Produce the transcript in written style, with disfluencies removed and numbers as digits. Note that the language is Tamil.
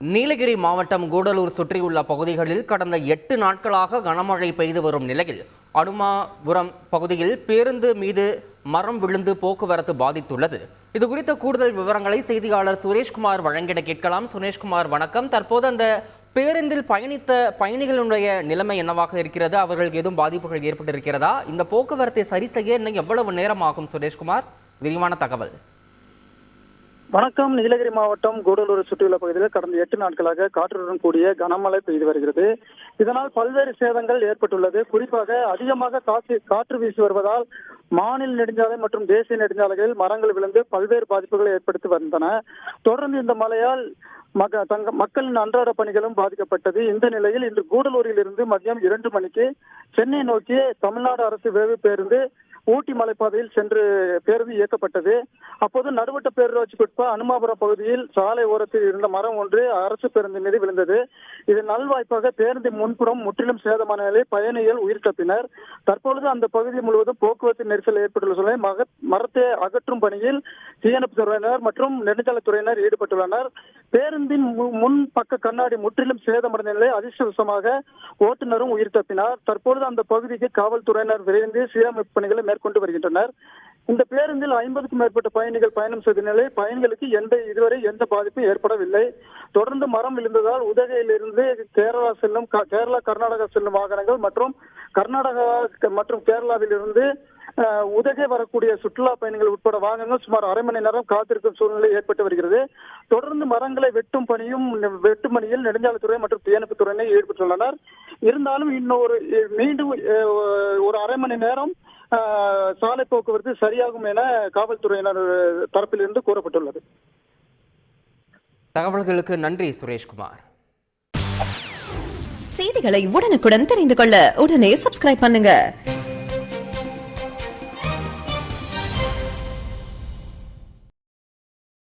நீலகிரி மாவட்டம் கூடலூர் சுற்றியுள்ள பகுதிகளில் கடந்த 8 நாட்களாக கனமழை பெய்து வரும் நிலையில் அனுமாபுரம் பகுதியில் பேருந்து மீது மரம் விழுந்து போக்குவரத்து பாதித்துள்ளது. இதுகுறித்த கூடுதல் விவரங்களை செய்தியாளர் சுரேஷ்குமார் வழங்கிட கேட்கலாம். சுரேஷ்குமார், வணக்கம். தற்போது அந்த பேருந்தில் பயணித்த பயணிகளுடைய நிலைமை என்னவாக இருக்கிறது? அவர்களுக்கு எதுவும் பாதிப்புகள் ஏற்பட்டிருக்கிறதா? இந்த போக்குவரத்தை சரி செய்ய இன்னும் எவ்வளவு நேரம் ஆகும்? சுரேஷ்குமார், விரிவான தகவல். வணக்கம். நீலகிரி மாவட்டம் கூடலூர் சுற்றியுள்ள பகுதியில் கடந்த 8 நாட்களாக காற்றுடன் கூடிய கனமழை பெய்து வருகிறது. இதனால் பல்வேறு சேதங்கள் ஏற்பட்டுள்ளது. குறிப்பாக அதிகமாக காற்று வீசி வருவதால் மாநில நெடுஞ்சாலை மற்றும் தேசிய நெடுஞ்சாலைகளில் மரங்கள் விழுந்து பல்வேறு பாதிப்புகளை ஏற்படுத்தி வந்தன. தொடர்ந்து இந்த மழையால் மக்களின் அன்றாட பணிகளும் பாதிக்கப்பட்டது. இந்த நிலையில் இன்று கூடலூரில் இருந்து மதியம் 2 மணிக்கு சென்னை நோக்கி தமிழ்நாடு அரசு விரைவு பேருந்து ஊட்டி மலைப்பாதையில் சென்று பேருந்து இயக்கப்பட்டது. அப்போது நடுவட்ட பேரூராட்சிக்குட்பட்ட அனுமாபுரம் பகுதியில் சாலை ஓரத்தில் இருந்த மரம் ஒன்று அரசு பேருந்து மீது விழுந்தது. இது நல்வாய்ப்பாக பேருந்து முன்புறம் முற்றிலும் சேதமான நிலையில் பயணிகள் உயிர் தப்பினர். தற்பொழுது அந்த பகுதி முழுவதும் போக்குவரத்து நெரிசல் ஏற்பட்டுள்ள சூழலில் மரத்தை அகற்றும் பணியில் தீயணைப்பு துறையினர் மற்றும் நெடுஞ்சாலைத்துறையினர் ஈடுபட்டுள்ளனர். பேருந்தின் முன் பக்க கண்ணாடி முற்றிலும் சேதமடைந்த நிலையில் அதிர்ஷ்டவசமாக ஓட்டுநரும் உயிர் தப்பினார். தற்பொழுது அந்த பகுதிக்கு காவல்துறையினர் விரைந்து சீரமைப்பு பணிகளை மேற்கொண்டு வருகின்றனர். இந்த பேருந்தில் 50க்கும் மேற்பட்ட பயணிகள் பயணம் செய்த நிலையில் பயணிகளுக்கு இதுவரை எந்த பாதிப்பும் ஏற்படவில்லை. தொடர்ந்து மரம் விழுந்ததால் உதகையிலிருந்து கேரளா கர்நாடகா செல்லும் வாகனங்கள் மற்றும் கர்நாடகா மற்றும் கேரளாவில் இருந்து உதகை வரக்கூடிய சுற்றுலா பயணிகள் உட்பட வாகனங்கள் சுமார் அரை மணி நேரம் காத்திருக்கும் சூழ்நிலை ஏற்பட்டு வருகிறது. தொடர்ந்து மரங்களை வெட்டும் பணியில் நெடுஞ்சாலைத்துறை மற்றும் தீயணைப்பு துறையினர் ஈடுபட்டுள்ளனர். இருந்தாலும் மீண்டும் ஒரு அரை மணி நேரம் சாலை போக்குவரத்து சரியாகும் என காவல்துறையினர் தரப்பிலிருந்து கூறப்பட்டுள்ளது. தகவல்களுக்கு நன்றி சுரேஷ்குமார். செய்திகளை உடனுக்குடன் தெரிந்து கொள்ள உடனே சப்ஸ்கிரைப் பண்ணுங்க.